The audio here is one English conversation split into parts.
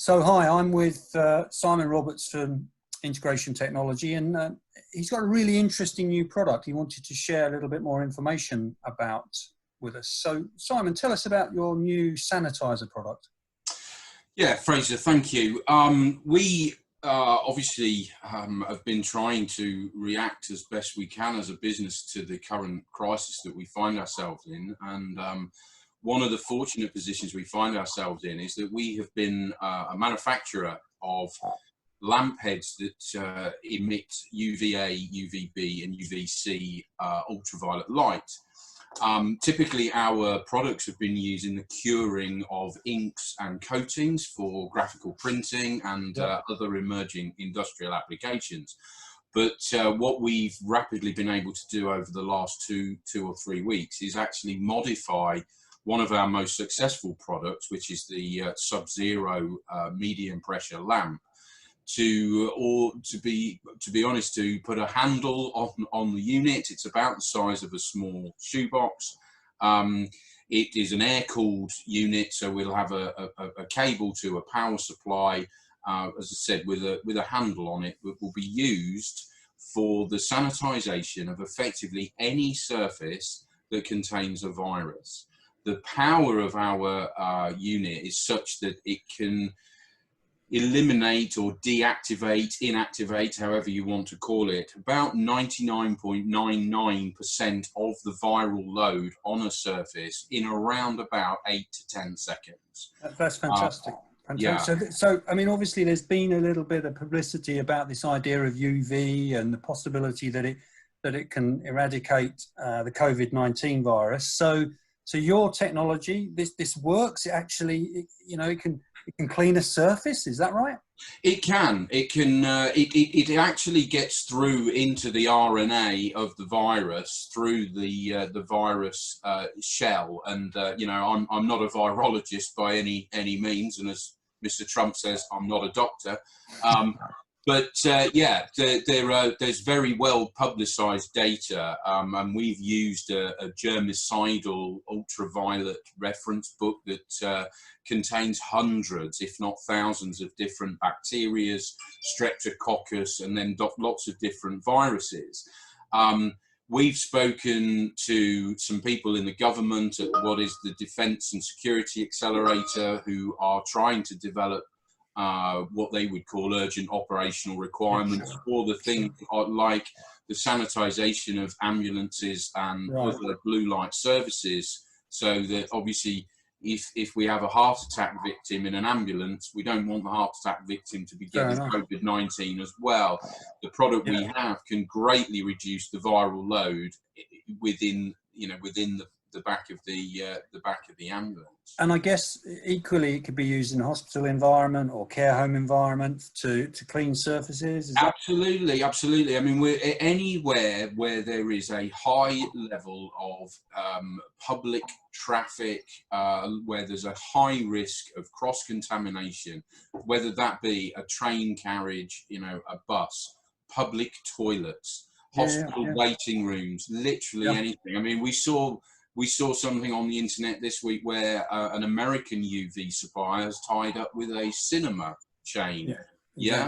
So hi, I'm with Simon Roberts from Integration Technology, and he's got a really interesting new product he wanted to share a little bit more information about with us. So Simon, tell us about your new sanitizer product. Yeah, Fraser, thank you. We obviously have been trying to react as best we can as a business to the current crisis that we find ourselves in. And one of the fortunate positions we find ourselves in is that we have been a manufacturer of lamp heads that emit UVA, UVB and UVC ultraviolet light. Typically our products have been used in the curing of inks and coatings for graphical printing and other emerging industrial applications. But what we've rapidly been able to do over the last two or 3 weeks is actually modify one of our most successful products, which is the SubZero medium pressure lamp, to be honest, to put a handle on the unit. It's about the size of a small shoebox. It is an air-cooled unit, so we'll have a cable to a power supply, as I said, with a handle on it, that will be used for the sanitization of effectively any surface that contains a virus. The power of our unit is such that it can eliminate or deactivate, inactivate, however you want to call it, about 99.99% of the viral load on a surface in around about 8 to 10 seconds. That's fantastic. Fantastic. Yeah. So, I mean, obviously there's been a little bit of publicity about this idea of UV and the possibility that it can eradicate the COVID-19 virus. So your technology, this works. It actually, it can clean a surface. Is that right? It can. It actually gets through into the RNA of the virus through the virus shell. And I'm not a virologist by any means, and as Mr. Trump says, I'm not a doctor. There's very well publicized data, and we've used a germicidal ultraviolet reference book that contains hundreds, if not thousands, of different bacteria, streptococcus, and then lots of different viruses. We've spoken to some people in the government at what is the Defence and Security Accelerator, who are trying to develop what they would call urgent operational requirements for the things like the sanitization of ambulances and other blue light services, so that obviously if we have a heart attack victim in an ambulance, we don't want the heart attack victim to be getting COVID-19 as well. The product we have can greatly reduce the viral load within the back of the ambulance. And I guess equally it could be used in a hospital environment or care home environment to clean surfaces. Absolutely. I mean, we're anywhere where there is a high level of public traffic, where there's a high risk of cross-contamination, whether that be a train carriage, a bus, public toilets, hospital waiting rooms, literally anything. I mean, we saw something on the internet this week where an American UV supplier has tied up with a cinema chain,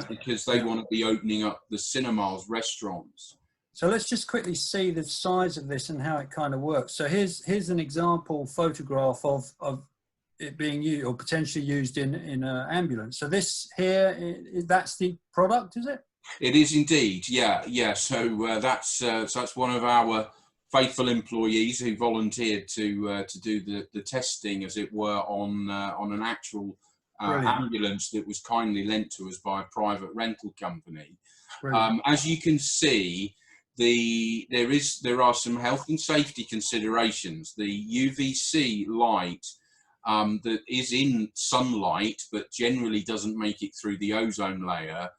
because they want to be opening up the cinemas, restaurants. So let's just quickly see the size of this and how it kind of works. So here's an example photograph of it being used or potentially used in an ambulance. So this here, that's the product, is it? It is indeed, yeah. So that's one of our faithful employees who volunteered to do the testing, as it were, on an actual ambulance that was kindly lent to us by a private rental company. As you can see, there are some health and safety considerations. The UVC light that is in sunlight but generally doesn't make it through the ozone layer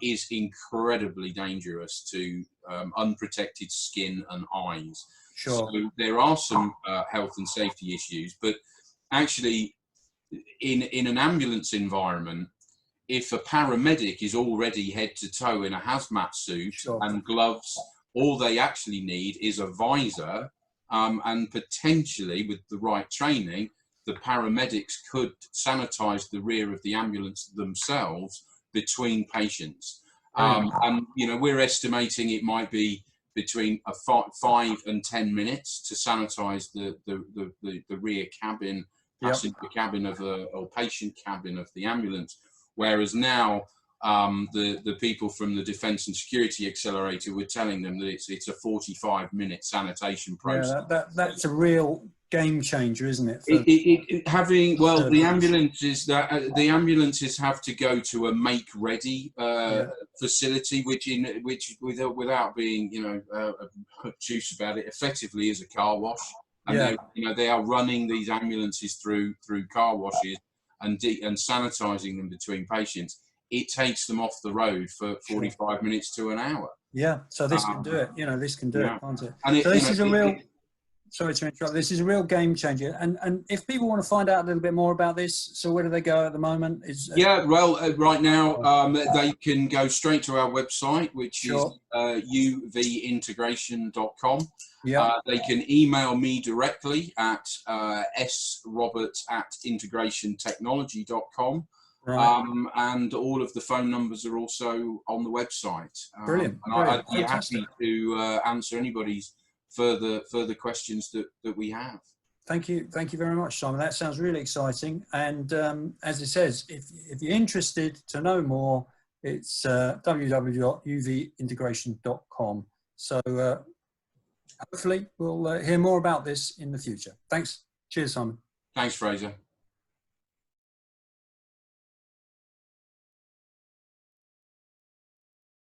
is incredibly dangerous to unprotected skin and eyes. Sure. So there are some health and safety issues, but actually in an ambulance environment, if a paramedic is already head to toe in a hazmat suit and gloves, all they actually need is a visor, and potentially with the right training, the paramedics could sanitize the rear of the ambulance themselves between patients. And we're estimating it might be between 5 and 10 minutes to sanitize the rear cabin, passenger cabin or patient cabin of the ambulance. Whereas now, the people from the Defence and Security Accelerator were telling them that it's a 45-minute sanitation process. Yeah, that's a real game changer, isn't it? The ambulances have to go to a make-ready facility, which without being obtuse about it, effectively is a car wash. And they are running these ambulances through car washes and sanitizing them between patients. It takes them off the road for 45 minutes to an hour. Yeah, so this can do it. This can do it, can't it? And so this is a real. Sorry to interrupt. This is a real game changer. And if people want to find out a little bit more about this, so where do they go at the moment? Right now they can go straight to our website, which is uvintegration.com. They can email me directly at sroberts@integrationtechnology.com. Right. And all of the phone numbers are also on the website. Brilliant. And I'd be happy to answer anybody's further questions that we have. Thank you very much, Simon. That sounds really exciting. And as it says, if you're interested to know more, it's www.uvintegration.com. So hopefully we'll hear more about this in the future. Thanks. Cheers, Simon. Thanks, Fraser.